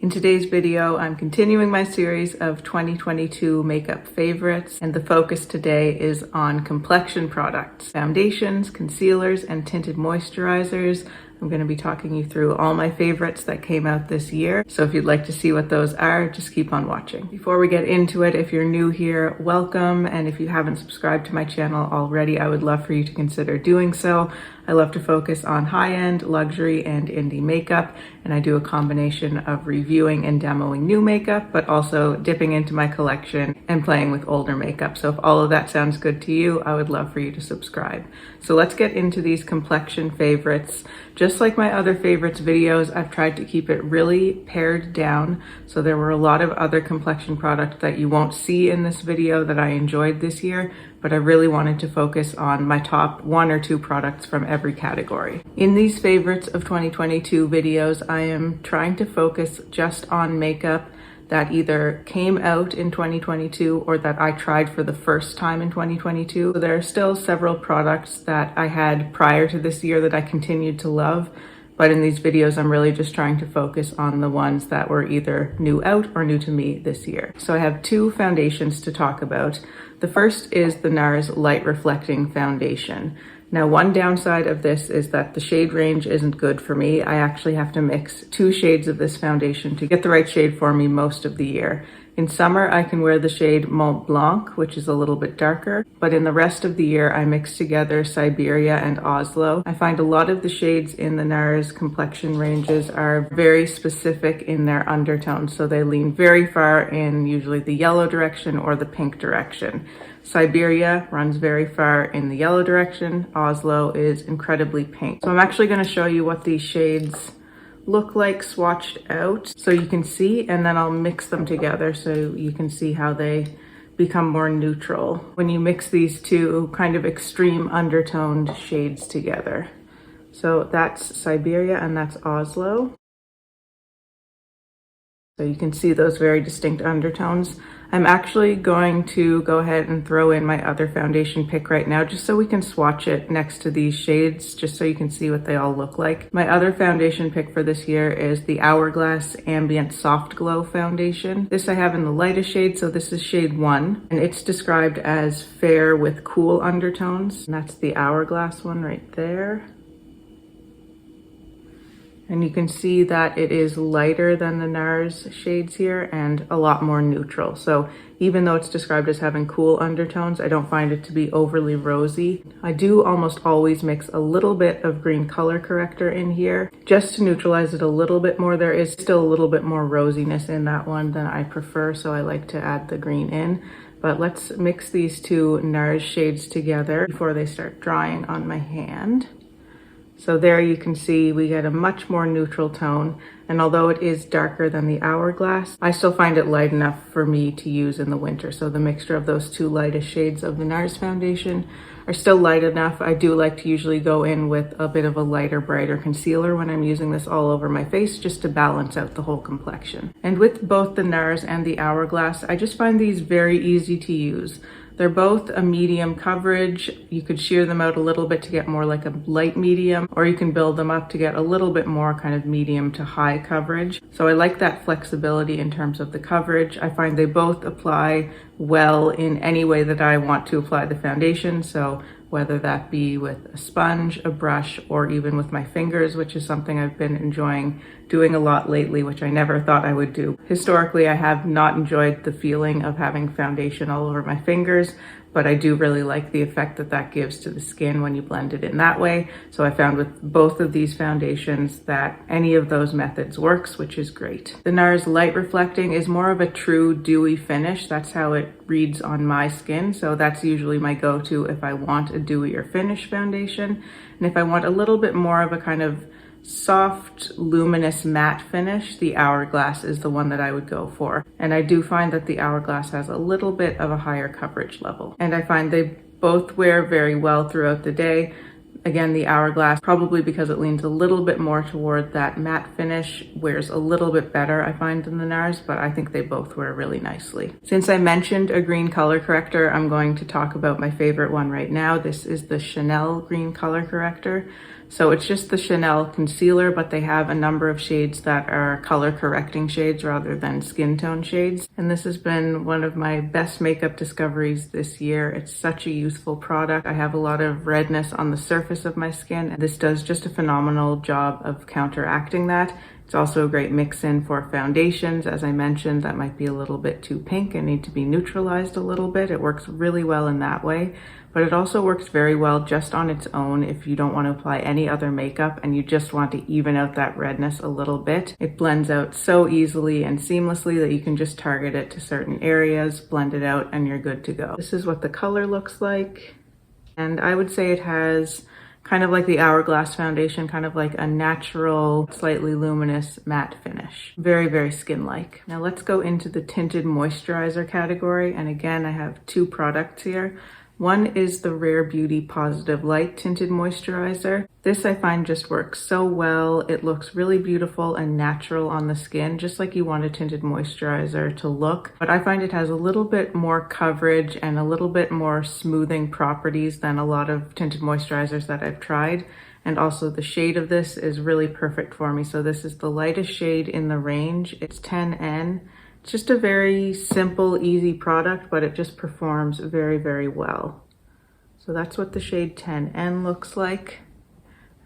In today's video, I'm continuing my series of 2022 makeup favorites, and the focus today is on complexion products, foundations, concealers, and tinted moisturizers. I'm going to be talking you through all my favorites that came out this year. So if you'd like to see what those are, just keep on watching. Before we get into it, if you're new here, welcome. And if you haven't subscribed to my channel already, I would love for you to consider doing so. I love to focus on high-end, luxury, and indie makeup. And I do a combination of reviewing and demoing new makeup, but also dipping into my collection and playing with older makeup. So if all of that sounds good to you, I would love for you to subscribe. So let's get into these complexion favorites. Just like my other favorites videos, I've tried to keep it really pared down. So there were a lot of other complexion products that you won't see in this video that I enjoyed this year, but I really wanted to focus on my top 1 or 2 products from every category. In these favorites of 2022 videos, I am trying to focus just on makeup that either came out in 2022 or that I tried for the first time in 2022. So there are still several products that I had prior to this year that I continued to love, but in these videos, I'm really just trying to focus on the ones that were either new out or new to me this year. So I have 2 foundations to talk about. The first is the Nars Light Reflecting Foundation. Now, one downside of this is that the shade range isn't good for me. I actually have to mix 2 shades of this foundation to get the right shade for me most of the year. In summer, I can wear the shade Mont Blanc, which is a little bit darker, but in the rest of the year, I mix together Siberia and Oslo. I find a lot of the shades in the Nars complexion ranges are very specific in their undertones, so they lean very far in usually the yellow direction or the pink direction. Siberia runs very far in the yellow direction. Oslo is incredibly pink. So I'm actually going to show you what these shades look like swatched out so you can see, and then I'll mix them together so you can see how they become more neutral when you mix these 2 kind of extreme undertoned shades together. So that's Siberia and that's Oslo. So you can see those very distinct undertones. I'm actually going to go ahead and throw in my other foundation pick right now, just so we can swatch it next to these shades, just so you can see what they all look like. My other foundation pick for this year is the Hourglass Ambient Soft Glow Foundation. This I have in the lightest shade, so this is shade 1, and it's described as fair with cool undertones. And that's the Hourglass one right there. And you can see that it is lighter than the Nars shades here and a lot more neutral. So even though it's described as having cool undertones, I don't find it to be overly rosy. I do almost always mix a little bit of green color corrector in here just to neutralize it a little bit more. There is still a little bit more rosiness in that one than I prefer, so I like to add the green in. But let's mix these 2 Nars shades together before they start drying on my hand. So there you can see we get a much more neutral tone, and although it is darker than the Hourglass, I still find it light enough for me to use in the winter. So the mixture of those 2 lightest shades of the Nars foundation are still light enough. I do like to usually go in with a bit of a lighter, brighter concealer when I'm using this all over my face, just to balance out the whole complexion. And with both the Nars and the Hourglass, I just find these very easy to use. They're both a medium coverage. You could shear them out a little bit to get more like a light medium, or you can build them up to get a little bit more kind of medium to high coverage. So I like that flexibility in terms of the coverage. I find they both apply well in any way that I want to apply the foundation. So whether that be with a sponge, a brush, or even with my fingers, which is something I've been enjoying doing a lot lately, which I never thought I would do. Historically, I have not enjoyed the feeling of having foundation all over my fingers, but I do really like the effect that that gives to the skin when you blend it in that way. So I found with both of these foundations that any of those methods works, which is great. The Nars Light Reflecting is more of a true dewy finish. That's how it reads on my skin. So that's usually my go-to if I want a dewier finish foundation. And if I want a little bit more of a kind of soft, luminous matte finish, the Hourglass is the one that I would go for. And I do find that the Hourglass has a little bit of a higher coverage level. And I find they both wear very well throughout the day. Again, the Hourglass, probably because it leans a little bit more toward that matte finish, wears a little bit better, I find, than the Nars, but I think they both wear really nicely. Since I mentioned a green color corrector, I'm going to talk about my favorite one right now. This is the Chanel green color corrector. So it's just the Chanel concealer, but they have a number of shades that are color correcting shades rather than skin tone shades. And this has been one of my best makeup discoveries this year. It's such a useful product. I have a lot of redness on the surface of my skin, and this does just a phenomenal job of counteracting that. It's also a great mix-in for foundations. As I mentioned, that might be a little bit too pink and need to be neutralized a little bit. It works really well in that way, but it also works very well just on its own if you don't want to apply any other makeup and you just want to even out that redness a little bit. It blends out so easily and seamlessly that you can just target it to certain areas, blend it out, and you're good to go. This is what the color looks like. And I would say it has kind of like the Hourglass foundation, kind of like a natural, slightly luminous matte finish. Very, very skin-like. Now let's go into the tinted moisturizer category. And again, I have two products here. One is the Rare Beauty Positive Light Tinted Moisturizer. This I find just works so well. It looks really beautiful and natural on the skin, just like you want a tinted moisturizer to look. But I find it has a little bit more coverage and a little bit more smoothing properties than a lot of tinted moisturizers that I've tried. And also the shade of this is really perfect for me. So this is the lightest shade in the range. It's 10N. It's just a very simple, easy product, but it just performs very, very well. So that's what the shade 10N looks like.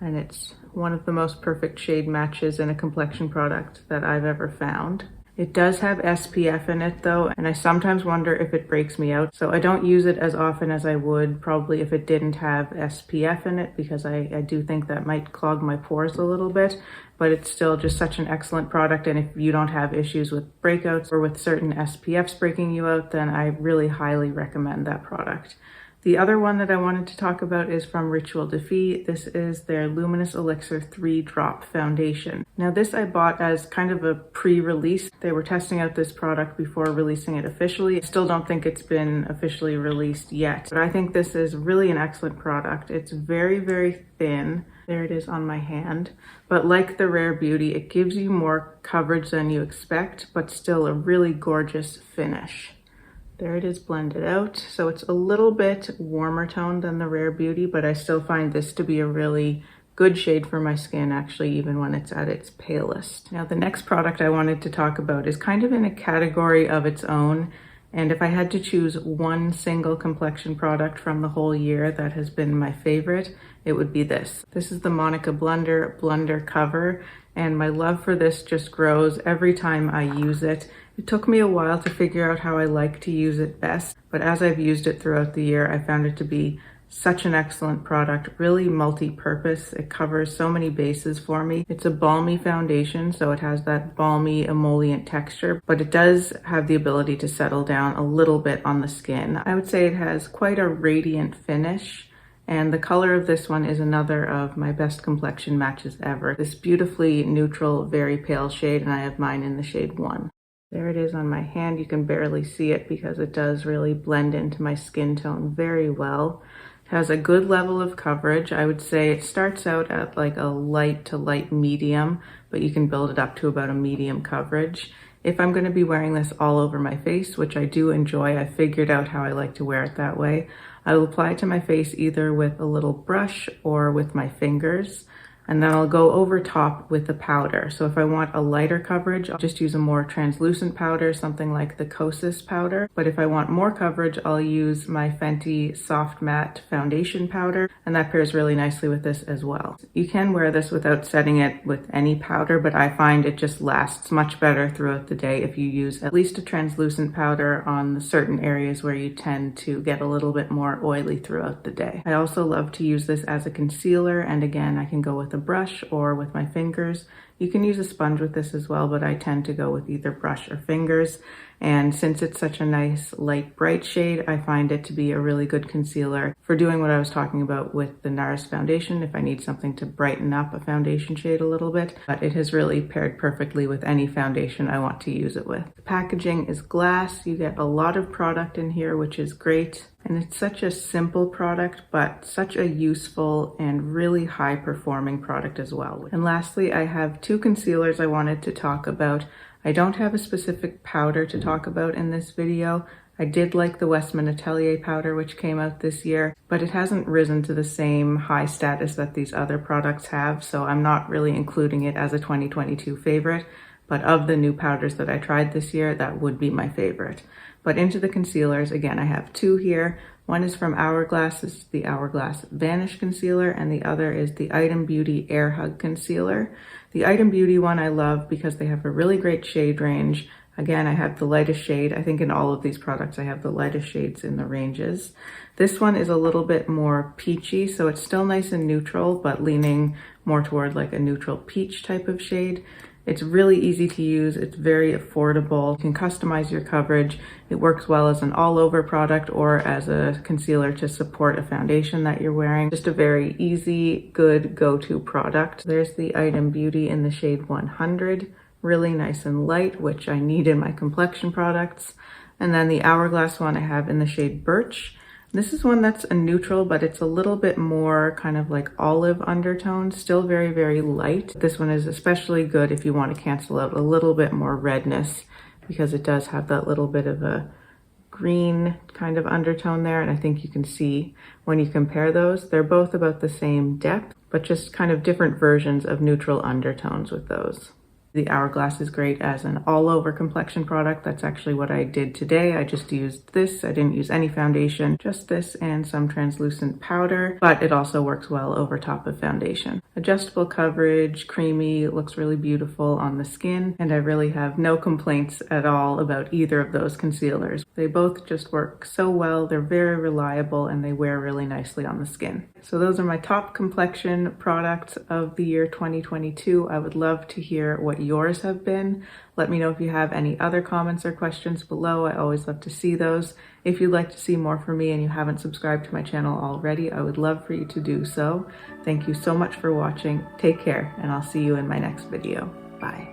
And it's one of the most perfect shade matches in a complexion product that I've ever found. It does have SPF in it though, and I sometimes wonder if it breaks me out. So I don't use it as often as I would probably if it didn't have SPF in it, because I do think that might clog my pores a little bit, but it's still just such an excellent product. And if you don't have issues with breakouts or with certain SPFs breaking you out, then I really highly recommend that product. The other one that I wanted to talk about is from Rituel de Fille. This is their Luminous Elixir 3-Drop Foundation. Now this I bought as kind of a pre-release. They were testing out this product before releasing it officially. I still don't think it's been officially released yet, but I think this is really an excellent product. It's very, very thin. There it is on my hand. But like the Rare Beauty, it gives you more coverage than you expect, but still a really gorgeous finish. There it is blended out. So it's a little bit warmer toned than the Rare Beauty, but I still find this to be a really good shade for my skin, actually, even when it's at its palest. Now, the next product I wanted to talk about is kind of in a category of its own. And if I had to choose one single complexion product from the whole year that has been my favorite, it would be this. This is the Monika Blundercover, and my love for this just grows every time I use it. It took me a while to figure out how I like to use it best, but as I've used it throughout the year, I found it to be such an excellent product, really multi-purpose. It covers so many bases for me. It's a balmy foundation, so it has that balmy emollient texture, but it does have the ability to settle down a little bit on the skin. I would say it has quite a radiant finish, and the color of this one is another of my best complexion matches ever. This beautifully neutral, very pale shade, and I have mine in the shade 1. There it is on my hand. You can barely see it because it does really blend into my skin tone very well. It has a good level of coverage. I would say it starts out at like a light to light medium, but you can build it up to about a medium coverage. If I'm going to be wearing this all over my face, which I do enjoy, I figured out how I like to wear it that way. I will apply it to my face either with a little brush or with my fingers. And then I'll go over top with the powder. So if I want a lighter coverage, I'll just use a more translucent powder, something like the Kosas powder. But if I want more coverage, I'll use my Fenty Soft Matte Foundation powder, and that pairs really nicely with this as well. You can wear this without setting it with any powder, but I find it just lasts much better throughout the day if you use at least a translucent powder on the certain areas where you tend to get a little bit more oily throughout the day. I also love to use this as a concealer, and again, I can go with a brush or with my fingers. You can use a sponge with this as well, but I tend to go with either brush or fingers. And since it's such a nice light bright shade, I find it to be a really good concealer for doing what I was talking about with the Nars foundation, if I need something to brighten up a foundation shade a little bit. But it has really paired perfectly with any foundation I want to use it with. The packaging is glass. You get a lot of product in here, which is great. And it's such a simple product, but such a useful and really high performing product as well. And lastly, I have two concealers I wanted to talk about. I don't have a specific powder to talk about in this video. I did like the Westman Atelier powder, which came out this year, but it hasn't risen to the same high status that these other products have, so I'm not really including it as a 2022 favorite. But of the new powders that I tried this year, that would be my favorite. But into the concealers, again, I have two here. One is from Hourglass. This is the Hourglass Vanish Concealer, and the other is the Item Beauty Air Hug Concealer. The Item Beauty one I love because they have a really great shade range. Again, I have the lightest shade. I think in all of these products, I have the lightest shades in the ranges. This one is a little bit more peachy, so it's still nice and neutral, but leaning more toward like a neutral peach type of shade. It's really easy to use. It's very affordable. You can customize your coverage. It works well as an all-over product or as a concealer to support a foundation that you're wearing. Just a very easy, good go-to product. There's the Item Beauty in the shade 100. Really nice and light, which I need in my complexion products. And then the Hourglass one I have in the shade Birch. This is one that's a neutral, but it's a little bit more kind of like olive undertone, still very, very light. This one is especially good if you want to cancel out a little bit more redness because it does have that little bit of a green kind of undertone there. And I think you can see when you compare those, they're both about the same depth, but just kind of different versions of neutral undertones with those. The Hourglass is great as an all-over complexion product. That's actually what I did today. I just used this. I didn't use any foundation, just this and some translucent powder, but it also works well over top of foundation. Adjustable coverage, creamy, looks really beautiful on the skin, and I really have no complaints at all about either of those concealers. They both just work so well. They're very reliable and they wear really nicely on the skin. So those are my top complexion products of the year 2022. I would love to hear what yours have been. Let me know if you have any other comments or questions below. I always love to see those. If you'd like to see more from me and you haven't subscribed to my channel already, I would love for you to do so. Thank you so much for watching. Take care, and I'll see you in my next video. Bye.